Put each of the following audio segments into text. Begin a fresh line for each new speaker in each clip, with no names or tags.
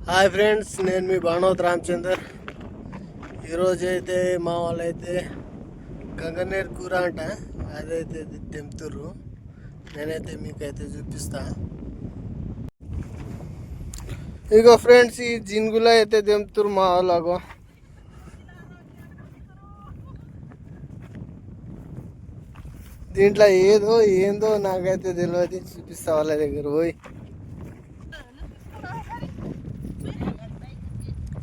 Hi friends, నేను మీ బాణోత్ రామచందర్. ఈరోజు అయితే మా వాళ్ళైతే గంగనేరు కూర అంట అదైతే తెంపుతుర్రు. నేనైతే మీకైతే చూపిస్తా. ఇగో ఫ్రెండ్స్, ఈ జింగులో అయితే తెంపుతుర్రు మా వాళ్ళగో. దీంట్లో ఏందో నాకైతే తెలియదు. చూపిస్తా వాళ్ళ దగ్గర పోయి.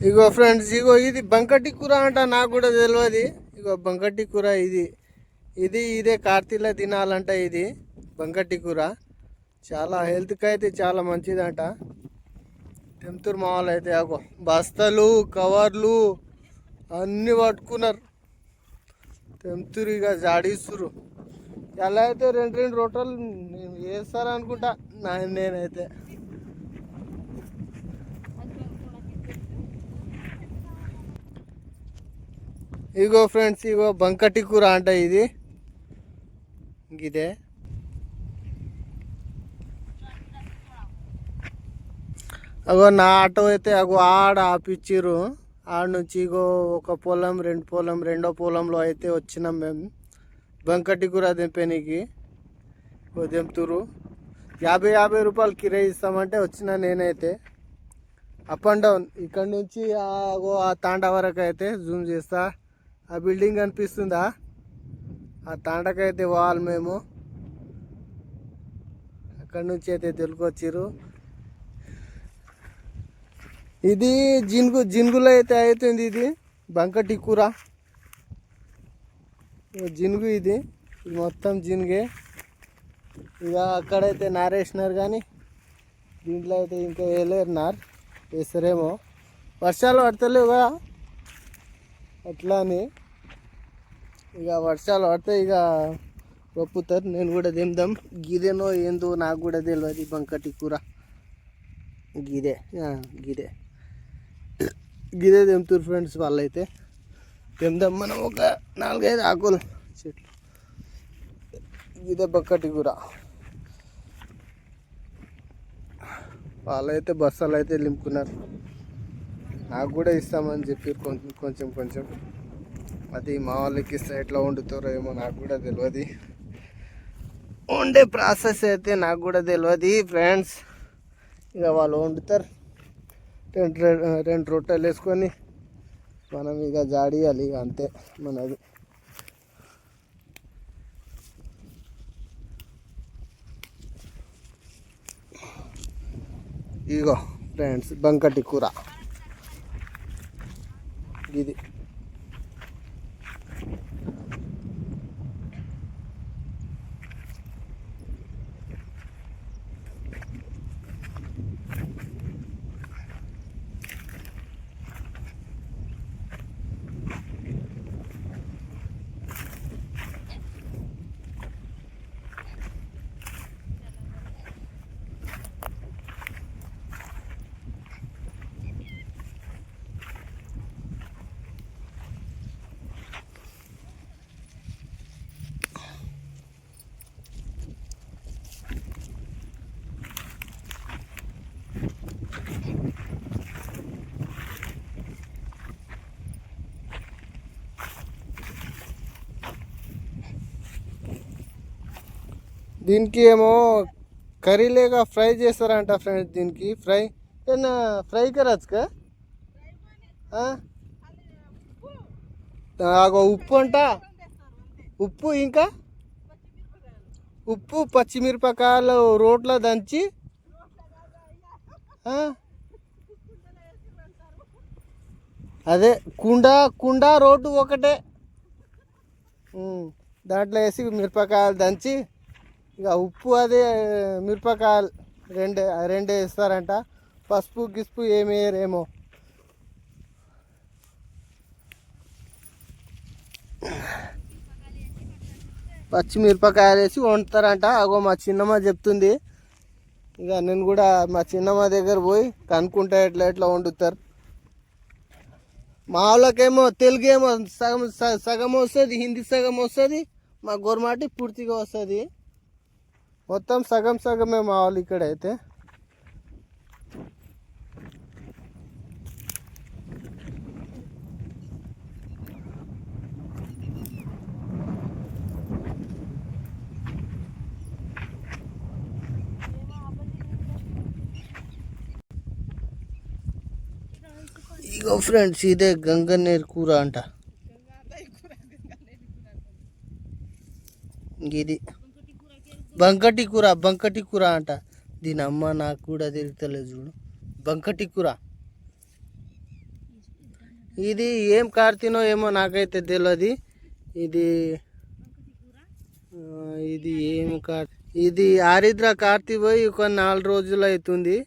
ఇగో ఫ్రెండ్స్, ఇది బంకటి కూర అంట, నాకు కూడా తెలియదు. ఇగో బంకటి కూర ఇదే కార్తీలో తినాలంట. ఇది బంకటి కూర చాలా హెల్త్కి అయితే చాలా మంచిదంట. తెంపుతురు మా వాళ్ళు అయితే. అగో బస్తలు కవర్లు అన్నీ పట్టుకున్నారు. తెంపుతురు, ఇక జాడిస్తురు. ఎలా అయితే రెండు రొట్టెలు వేస్తారనుకుంటా నేనైతే. ఇగో ఫ్రెండ్స్, బంకటి కూర అంట ఇది. ఇదే అగో నా ఆటో అయితే ఆడ ఆపిచ్చిర్రు. ఆడ నుంచి ఒక పొలం రెండో పొలంలో అయితే వచ్చినాం మేము బంకటి కూర దింపేనికి. దింపుతురు. 50 రూపాయలు కిరాయి ఇస్తామంటే వచ్చిన నేనైతే. అప్ అండ్ డౌన్ ఇక్కడ నుంచి ఆ తాండా వరకు అయితే జూమ్ చేస్తా. ఆ బిల్డింగ్ కనిపిస్తుందా? ఆ తాండకైతే పోవాలి మేము. అక్కడి నుంచి అయితే తెలుకొచ్చిర్రు. ఇది జినుగులో అయితే అవుతుంది. ఇది బంకటి కూర జినుగు. ఇది మొత్తం జినుగే. ఇక అక్కడైతే నారేసినారు, కానీ దీంట్లో అయితే ఇంకా వేయలేరు. వేస్తారేమో, వర్షాలు పడతలేవు కదా అట్లా అని. ఇక వర్షాలు పడితే ఇక ఒప్పుతారు. నేను కూడా తిందాం. గిదేనో ఏందో నాకు కూడా తెలియదు. బంకటి కూర గిదే తెంపుతారు ఫ్రెండ్స్ వాళ్ళైతే. తిందాం మనం ఒక 4-5 ఆకులు చెట్లు. ఇదే బంకటి కూర. వాళ్ళైతే బస్సాలు అయితే నింపుకున్నారు. నాకు కూడా ఇస్తామని చెప్పి కొంచెం అది మా వాళ్ళకి ఇస్తే ఎట్లా వండుతారో ఏమో నాకు కూడా తెలియదు. వండే ప్రాసెస్ అయితే నాకు కూడా తెలియదు ఫ్రెండ్స్. ఇక వాళ్ళు వండుతారు. రెండు రొట్టెలు వేసుకొని మనం ఇక జాడియాలి, ఇక అంతే మనది. ఇగో ఫ్రెండ్స్, బంకటి కూర ఇది. దీనికి ఏమో కర్రీ లేక ఫ్రై చేస్తారంట ఫ్రెండ్స్. దీనికి ఫ్రై కరచ్చుకా. ఉప్పు అంట, ఉప్పు ఇంకా పచ్చిమిరపకాయలు రోట్లో దంచి అదే కుండ రోడ్డు ఒకటే, దాంట్లో వేసి మిరపకాయలు దంచి ఇక ఉప్పు అదే మిరపకాయలు రెండే వేస్తారంట. పసుపు గిసుపు ఏమి వేయరేమో. పచ్చిమిరపకాయలు వేసి వండుతారంట. మా చిన్నమ్మ చెప్తుంది. ఇక నేను కూడా మా చిన్నమ్మ దగ్గర పోయి కనుక్కుంటా ఎట్లా వండుతారు. మా వాళ్ళకేమో తెలుగు ఏమో సగం వస్తుంది, హిందీ సగం వస్తుంది, మా గోర్మాటి పూర్తిగా వస్తుంది. మొత్తం సగమే మా వాళ్ళు ఇక్కడైతే. ఇగో ఫ్రెండ్స్ ఇదే గంగన్నేరు కూర అంట. ఇది బంకటి కూర అంట. దీని అమ్మ నాకు కూడా తిరుగుతలేదు చూడు. బంకటి కూర ఇది ఏం కార్తీనో ఏమో నాకైతే తెలియదు. ఇది ఇది ఏం ఇది ఆరిద్ర కార్తీ పోయి ఒక 4 రోజులు అవుతుంది.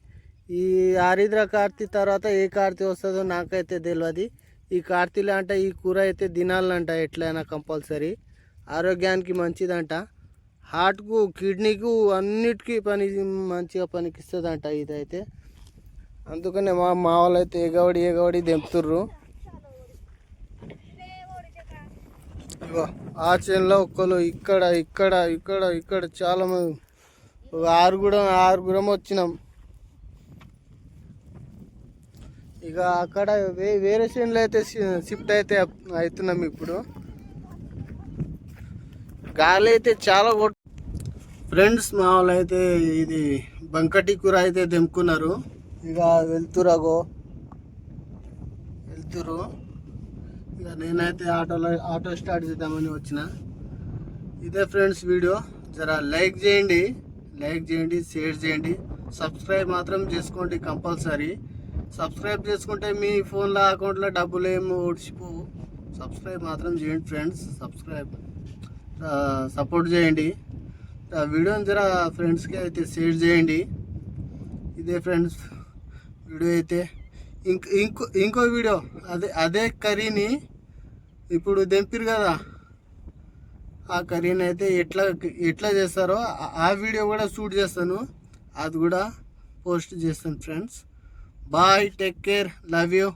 ఈ ఆరిద్ర కార్తీ తర్వాత ఏ కార్తీ వస్తుందో నాకైతే తెలియదు. ఈ కార్తీలో అంట ఈ కూర అయితే తినాలంట ఎట్లయినా కంపల్సరీ. ఆరోగ్యానికి మంచిదంట, హార్ట్కు కిడ్నీకు అన్నిటికీ మంచిగా పనికిస్తుందంట ఇదైతే. అందుకనే మా వాళ్ళు అయితే ఎగవడి దింపుతుర్రు. ఆ చేనులో ఒక్కరు ఇక్కడ చాలా మంది, ఆరుగురం వచ్చినాం. ఇక అక్కడ వేరే చేనులో అయితే షిఫ్ట్ అయితే అవుతున్నాం. ఇప్పుడు గాలి అయితే చాలా ఫ్రెండ్స్ మా వాళ్ళు అయితే ఇది బంకటి కూర అయితే తెంపుకున్నారు. ఇక వెళ్తురు. ఇక నేనైతే ఆటో స్టార్ట్ చేద్దామని వచ్చిన. ఇదే ఫ్రెండ్స్ వీడియో. జర లైక్ చేయండి, షేర్ చేయండి, సబ్స్క్రైబ్ మాత్రం చేసుకోండి కంపల్సరీ. సబ్స్క్రైబ్ చేసుకుంటే మీ ఫోన్లో అకౌంట్లో డబ్బులు ఏమో ఓడిచిపోవు. సబ్స్క్రైబ్ మాత్రం చేయండి ఫ్రెండ్స్. సపోర్ట్ చేయండి. వీడియోని జర ఫ్రెండ్స్కి అయితే షేర్ చేయండి. ఇదే ఫ్రెండ్స్ వీడియో అయితే. ఇంకో వీడియో అదే కర్రీని ఇప్పుడు దింపిరు కదా, ఆ కర్రీని అయితే ఎట్లా చేస్తారో ఆ వీడియో కూడా షూట్ చేస్తాను. అది కూడా పోస్ట్ చేస్తాను friends. Bye, take care, love you.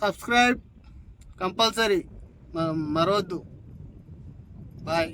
Subscribe compulsory మరవద్దు. బాయ్.